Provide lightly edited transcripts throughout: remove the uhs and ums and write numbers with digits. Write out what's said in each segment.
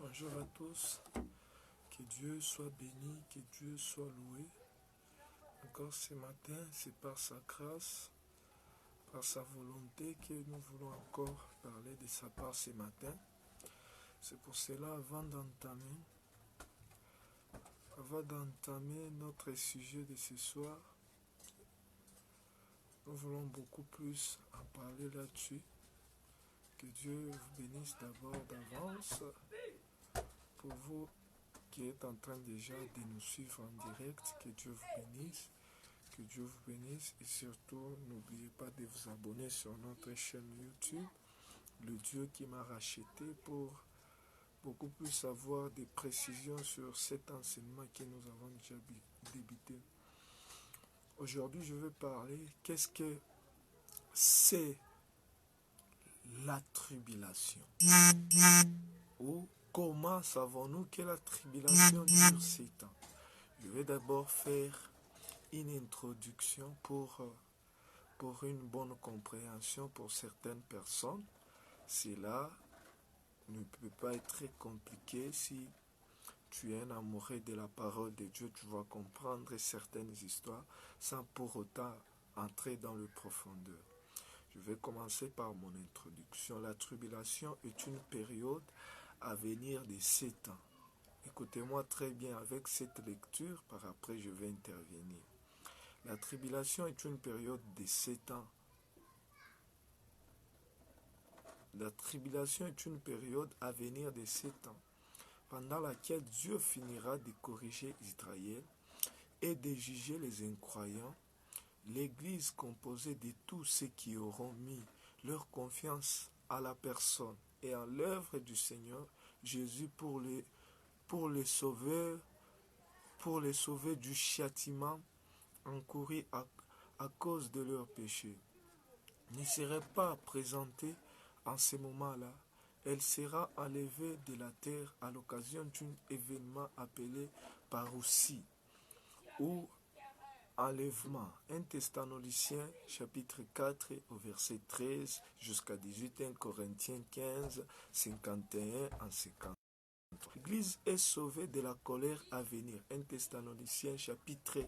Bonjour à tous, que Dieu soit béni, que Dieu soit loué. Encore ce matin, c'est par sa grâce, par sa volonté que nous voulons encore parler de sa part ce matin. C'est pour cela, avant d'entamer notre sujet de ce soir, nous voulons beaucoup plus en parler là-dessus. Que Dieu vous bénisse d'abord d'avance. Pour vous qui êtes en train déjà de nous suivre en direct, que Dieu vous bénisse. Que Dieu vous bénisse et surtout n'oubliez pas de vous abonner sur notre chaîne YouTube, le Dieu qui m'a racheté, pour beaucoup plus avoir des précisions sur cet enseignement que nous avons déjà débuté. Aujourd'hui, je vais parler qu'est-ce que c'est la tribulation, ou comment savons-nous que la tribulation dure 7 ans. Je vais d'abord faire une introduction pour une bonne compréhension pour certaines personnes. Cela ne peut pas être très compliqué. Si tu es un amoureux de la parole de Dieu, tu vas comprendre certaines histoires sans pour autant entrer dans le profondeur. Je vais commencer par mon introduction. La tribulation est une période à venir de 7 ans. Écoutez-moi très bien avec cette lecture, par après je vais intervenir. La tribulation est une période de 7 ans. La tribulation est une période à venir de 7 ans, pendant laquelle Dieu finira de corriger Israël et de juger les incroyants. L'Église, composée de tous ceux qui auront mis leur confiance à la personne et à l'œuvre du Seigneur Jésus pour les sauver du châtiment encouru à cause de leurs péchés, ne serait pas présentée en ce moment-là. Elle sera enlevée de la terre à l'occasion d'un événement appelé parousie ou enlèvement. 1 Thessaloniciens chapitre 4 au verset 13 jusqu'à 18, 1 Corinthiens 15, 51 en 50. L'Église est sauvée de la colère à venir. 1 Thessaloniciens chapitre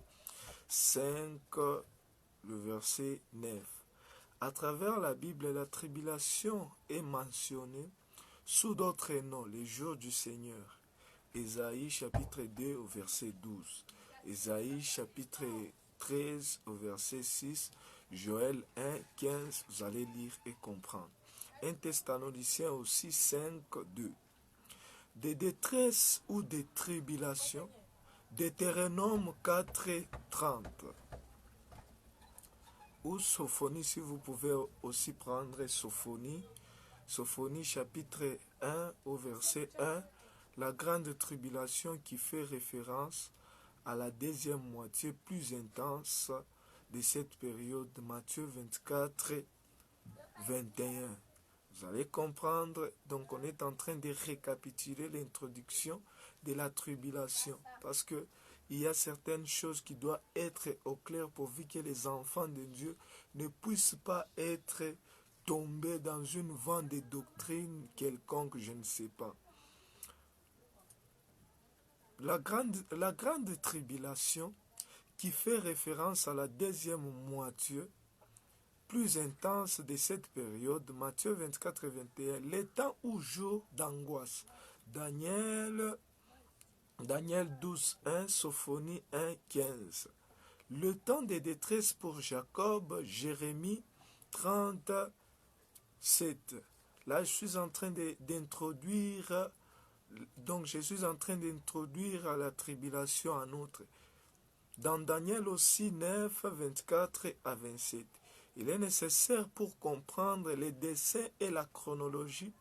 5, le verset 9. À travers la Bible, la tribulation est mentionnée sous d'autres noms, les jours du Seigneur. Ésaïe chapitre 2 au verset 12. Ésaïe chapitre 13 au verset 6. Joël 1, 15, vous allez lire et comprendre. 1 Thessaloniciens aussi 5, 2. Des détresses ou des tribulations. Deutéronome 4, 30. Ou Sophonie, si vous pouvez aussi prendre Sophonie. Sophonie chapitre 1 au verset 1. La grande tribulation qui fait référence à la deuxième moitié plus intense de cette période. Matthieu 24, 21. Vous allez comprendre, donc on est en train de récapituler l'introduction de la tribulation, parce que il y a certaines choses qui doivent être au clair pourvu que les enfants de Dieu ne puissent pas être tombés dans une vente de doctrine quelconque, je ne sais pas. La grande tribulation qui fait référence à la deuxième moitié plus intense de cette période, Matthieu 24 et 21, les temps ou jours d'angoisse. Daniel 12, 1, Sophonie 1, 15. Le temps de détresse pour Jacob, Jérémie 37. Là, je suis en train d'introduire, la tribulation en outre. Dans Daniel aussi 9, 24 à 27. Il est nécessaire pour comprendre les dessins et la chronologie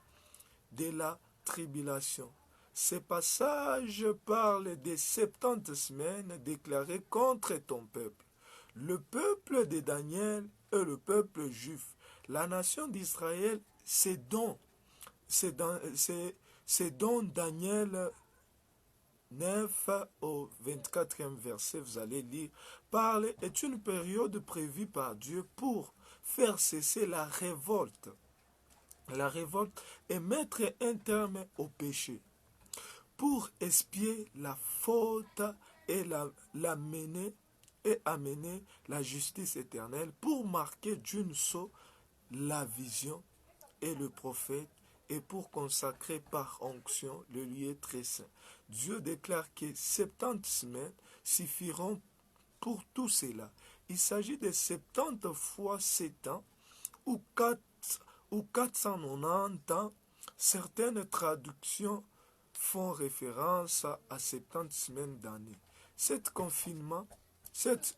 de la tribulation. Ces passages parlent des 70 semaines déclarées contre ton peuple. Le peuple de Daniel et le peuple juif. La nation d'Israël, c'est dont Daniel 9 au 24e verset, vous allez lire, parle est une période prévue par Dieu pour faire cesser la révolte et mettre un terme au péché. pour expier la faute et amener la justice éternelle, pour marquer d'une sceau la vision et le prophète, et pour consacrer par onction le lieu très saint. Dieu déclare que 70 semaines suffiront pour tout cela. Il s'agit de 70 fois 7 ans ou 490 ans. Certaines traductions font référence à 70 semaines d'année. Cet confinement, c'est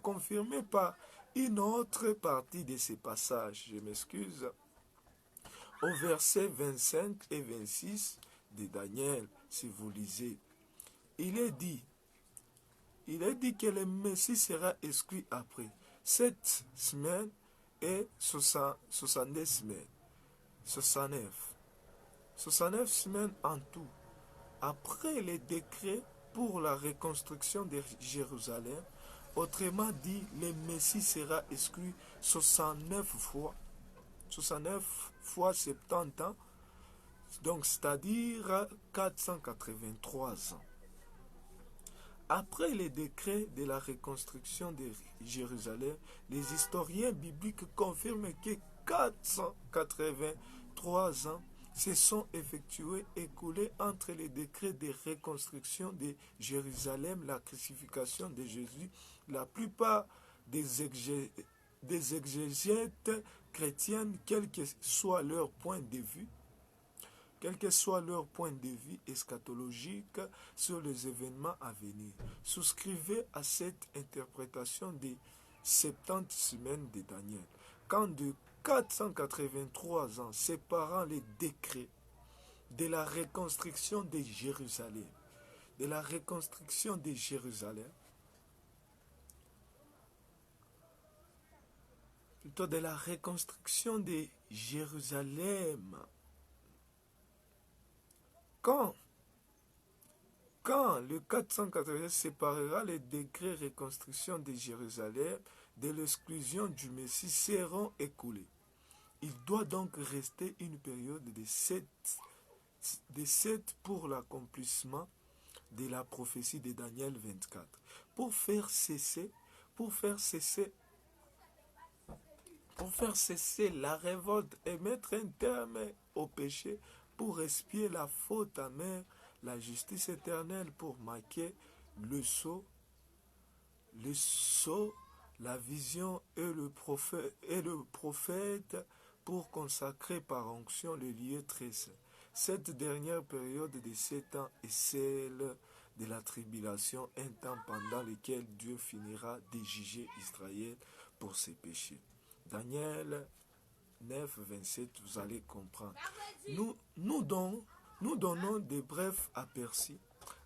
confirmé par une autre partie de ces passages. Je m'excuse. Au verset 25 et 26 de Daniel, si vous lisez, il est dit que le Messie sera exclu après 7 semaines et 69 semaines. 69 semaines en tout. Après les décrets pour la reconstruction de Jérusalem, autrement dit, le Messie sera exclu 69 fois. 69 fois 70 ans, donc c'est-à-dire 483 ans. Après les décrets de la reconstruction de Jérusalem, les historiens bibliques confirment que 483 ans se sont écoulés entre les décrets de reconstruction de Jérusalem, la crucifixion de Jésus. La plupart des exégètes chrétiennes, quel que soit leur point de vue eschatologique sur les événements à venir, souscrivez à cette interprétation des 70 semaines de Daniel. Quand de 483 ans séparant les décrets de la reconstruction de Jérusalem, de la reconstruction de Jérusalem, quand le 480 séparera les décrets reconstruction de Jérusalem de l'exclusion du Messie seront écoulés. Il doit donc rester une période de 7 pour l'accomplissement de la prophétie de Daniel 24. Pour faire cesser la révolte et mettre un terme au péché, pour expier la faute amère, la justice éternelle, pour marquer le sceau, la vision et le prophète, pour consacrer par onction le lieu très saint. Cette dernière période de 7 ans est celle de la tribulation, un temps pendant lequel Dieu finira de juger Israël pour ses péchés. Daniel 9, 27, vous allez comprendre. Nous donnons de brefs aperçus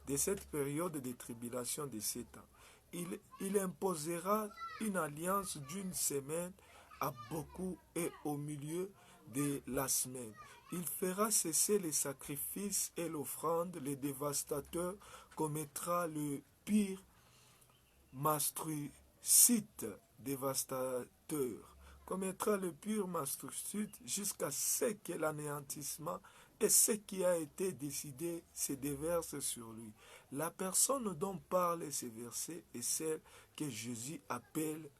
de cette période de tribulation de 7 ans. Il imposera une alliance d'une semaine à beaucoup et au milieu de la semaine. Il fera cesser les sacrifices et l'offrande. Le dévastateur commettra le pire mastrucide jusqu'à ce que l'anéantissement et ce qui a été décidé se déverse sur lui. La personne dont parlent ces versets est celle que Jésus appelle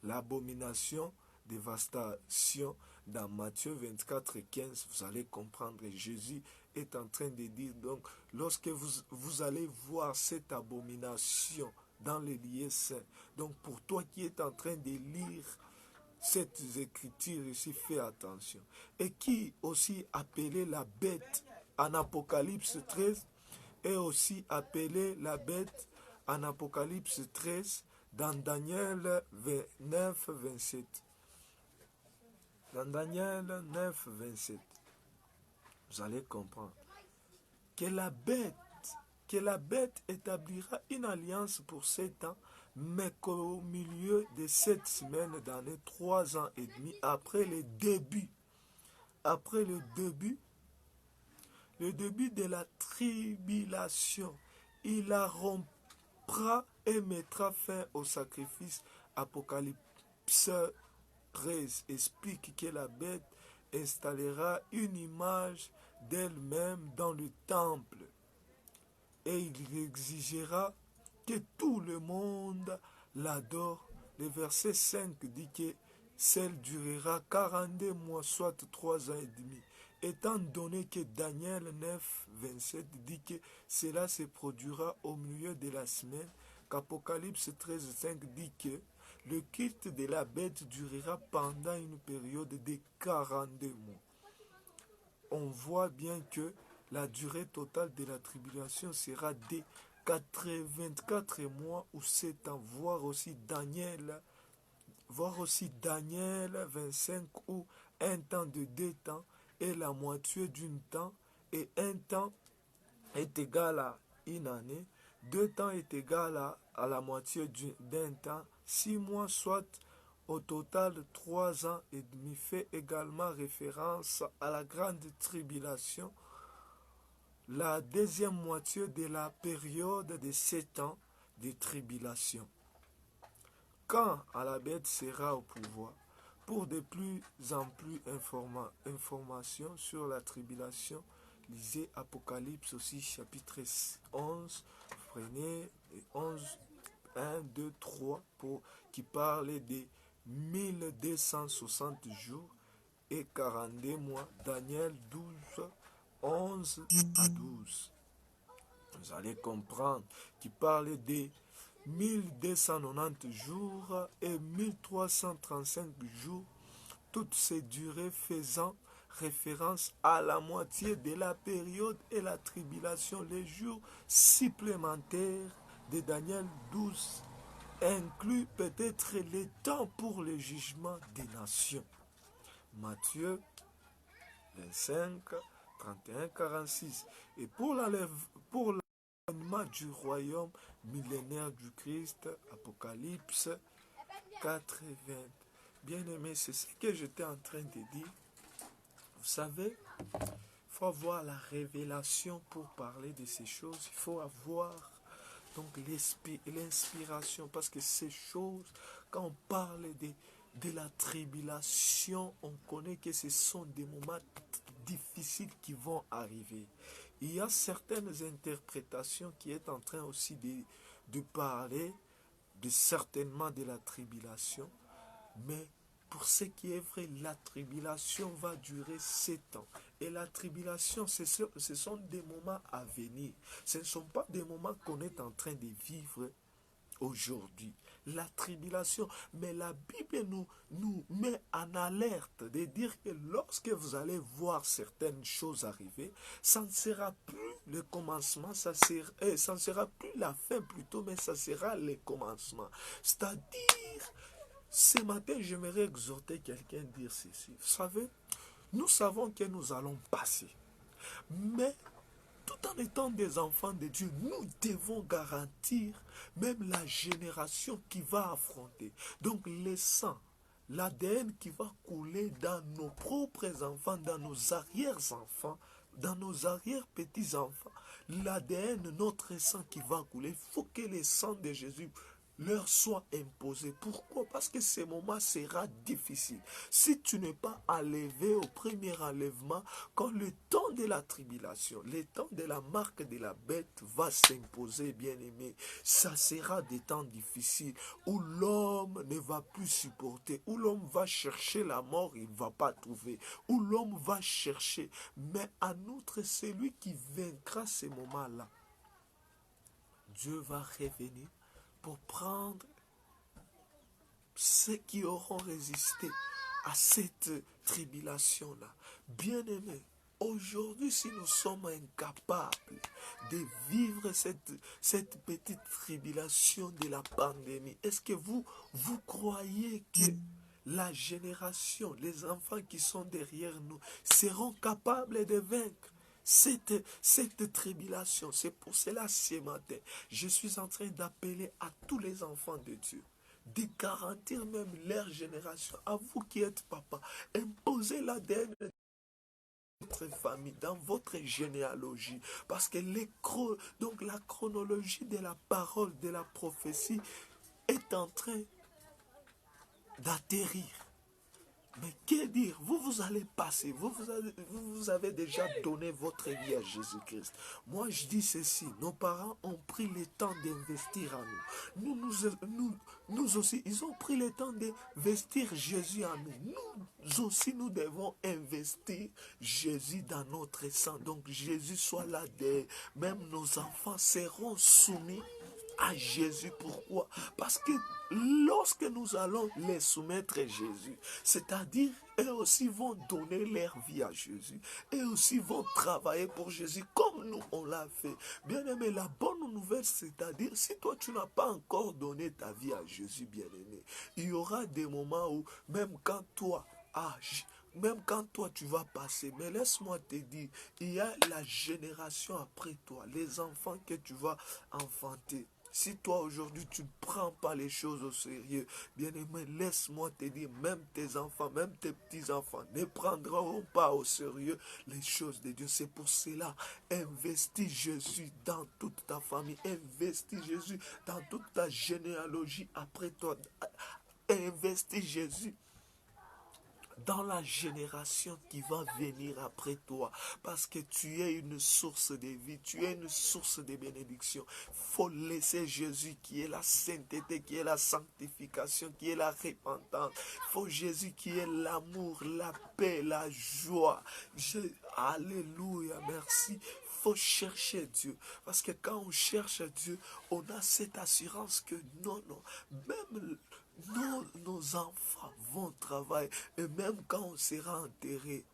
l'abomination, dévastation. Dans Matthieu 24, 15, vous allez comprendre. Jésus est en train de dire, donc, lorsque vous allez voir cette abomination dans les lieux saints, donc pour toi qui es en train de lire cette écriture ici, fais attention. Et qui aussi appelé la bête en Apocalypse 13, est aussi appelé la bête en Apocalypse 13 dans Daniel 9, 27. Dans Daniel 9, 27, vous allez comprendre que la bête établira une alliance pour 7 ans, mais qu'au milieu de 7 semaines d'année, 3 ans et demi, après le début de la tribulation, il la rompra et mettra fin au sacrifice. Apocalypse 13 explique que la bête installera une image d'elle-même dans le temple. Et il exigera que tout le monde l'adore. Le verset 5 dit que celle durera 42 mois, soit 3 ans et demi. Étant donné que Daniel 9, 27 dit que cela se produira au milieu de la semaine, qu'Apocalypse 13, 5 dit que le culte de la bête durera pendant une période de 42 mois. On voit bien que la durée totale de la tribulation sera de 24 mois ou 7 ans, voire aussi Daniel 25 où un temps de 2 temps est la moitié d'un temps et un temps est égal à une année, 2 temps est égal à la moitié d'un temps, 6 mois soit au total 3 ans et demi fait également référence à la grande tribulation, la deuxième moitié de la période de 7 ans de tribulation. Quand à la bête sera au pouvoir, pour de plus en plus informations sur la tribulation, lisez Apocalypse aussi chapitre 11, prenez 11, 1, 2, 3, qui parle de 1260 jours et 42 mois, Daniel 12, 11 à 12. Vous allez comprendre qu'il parle de 1290 jours et 1335 jours, toutes ces durées faisant référence à la moitié de la période et la tribulation, les jours supplémentaires de Daniel 12 inclut peut-être les temps pour le jugement des nations. Matthieu 25, 31, 46. Et pour l'avènement du royaume millénaire du Christ, Apocalypse 4 et 20. Bien aimé, c'est ce que j'étais en train de dire. Vous savez, il faut avoir la révélation pour parler de ces choses. Il faut avoir donc l'inspiration, parce que ces choses, quand on parle de la tribulation, on connaît que ce sont des moments difficiles qui vont arriver. Il y a certaines interprétations qui est en train aussi de parler certainement de la tribulation, mais pour ce qui est vrai, la tribulation va durer 7 ans. Et la tribulation, ce sont des moments à venir. Ce ne sont pas des moments qu'on est en train de vivre aujourd'hui. La tribulation, mais la Bible nous met en alerte de dire que lorsque vous allez voir certaines choses arriver, ça ne sera plus le commencement, ça ne sera plus la fin plutôt, mais ça sera le commencement. C'est-à-dire, ce matin, j'aimerais exhorter quelqu'un à dire ceci. Vous savez, nous savons que nous allons passer, mais tout en étant des enfants de Dieu, nous devons garantir même la génération qui va affronter. Donc le sang, l'ADN qui va couler dans nos propres enfants, dans nos arrière-enfants, dans nos arrière-petits-enfants, l'ADN, notre sang qui va couler, il faut que le sang de Jésus leur soit imposé. Pourquoi? Parce que ce moment sera difficile. Si tu n'es pas enlevé au premier enlèvement, quand le temps de la tribulation, le temps de la marque de la bête va s'imposer, bien-aimé, ça sera des temps difficiles où l'homme ne va plus supporter, où l'homme va chercher la mort, il ne va pas trouver, où l'homme va chercher. Mais en outre, celui qui vaincra ces moments-là, Dieu va revenir pour prendre ceux qui auront résisté à cette tribulation-là. Bien-aimés, aujourd'hui, si nous sommes incapables de vivre cette petite tribulation de la pandémie, est-ce que vous croyez que la génération, les enfants qui sont derrière nous, seront capables de vaincre cette tribulation? C'est pour cela, ce matin, je suis en train d'appeler à tous les enfants de Dieu de garantir même leur génération. À vous qui êtes papa, imposez l'ADN de votre famille, dans votre généalogie. Parce que donc la chronologie de la parole, de la prophétie est en train d'atterrir. Mais que dire? Vous allez passer. Vous avez déjà donné votre vie à Jésus-Christ. Moi, je dis ceci. Nos parents ont pris le temps d'investir en nous. Nous aussi, ils ont pris le temps d'investir Jésus en nous. Nous aussi, nous devons investir Jésus dans notre sang. Donc, Jésus soit là. Même nos enfants seront soumis à Jésus. Pourquoi? Parce que lorsque nous allons les soumettre à Jésus, c'est-à-dire eux aussi vont donner leur vie à Jésus, eux aussi vont travailler pour Jésus comme nous on l'a fait. Bien aimé, la bonne nouvelle, c'est-à-dire si toi tu n'as pas encore donné ta vie à Jésus, bien aimé, il y aura des moments où même quand toi, même quand toi tu vas passer, mais laisse-moi te dire, il y a la génération après toi, les enfants que tu vas enfanter. Si toi aujourd'hui tu ne prends pas les choses au sérieux, bien aimé, laisse-moi te dire, même tes enfants, même tes petits-enfants ne prendront pas au sérieux les choses de Dieu. C'est pour cela, investis Jésus dans toute ta famille, investis Jésus dans toute ta généalogie après toi, investis Jésus dans la génération qui va venir après toi, parce que tu es une source de vie, tu es une source de bénédiction. Faut laisser Jésus qui est la sainteté, qui est la sanctification, qui est la repentance. Faut Jésus qui est l'amour, la paix, la joie. Alléluia, merci. Faut chercher Dieu, parce que quand on cherche Dieu, on a cette assurance que non, même nos enfants vont travailler. Et même quand on sera enterré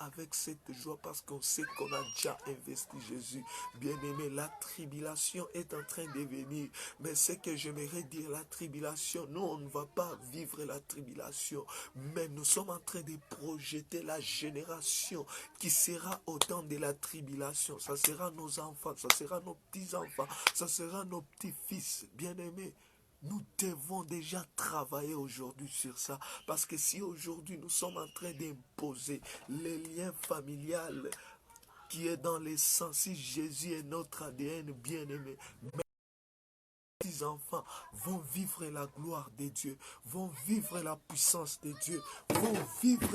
avec cette joie parce qu'on sait qu'on a déjà investi Jésus. Bien aimé, la tribulation est en train de venir. Mais ce que j'aimerais dire, la tribulation, nous, on ne va pas vivre la tribulation. Mais nous sommes en train de projeter la génération qui sera au temps de la tribulation. Ça sera nos enfants, ça sera nos petits-enfants, ça sera nos petits-fils. Bien aimés, nous devons déjà travailler aujourd'hui sur ça. Parce que si aujourd'hui nous sommes en train d'imposer les liens familiales qui est dans les sens, si Jésus est notre ADN bien-aimé, mes petits enfants vont vivre la gloire de Dieu, vont vivre la puissance de Dieu, vont vivre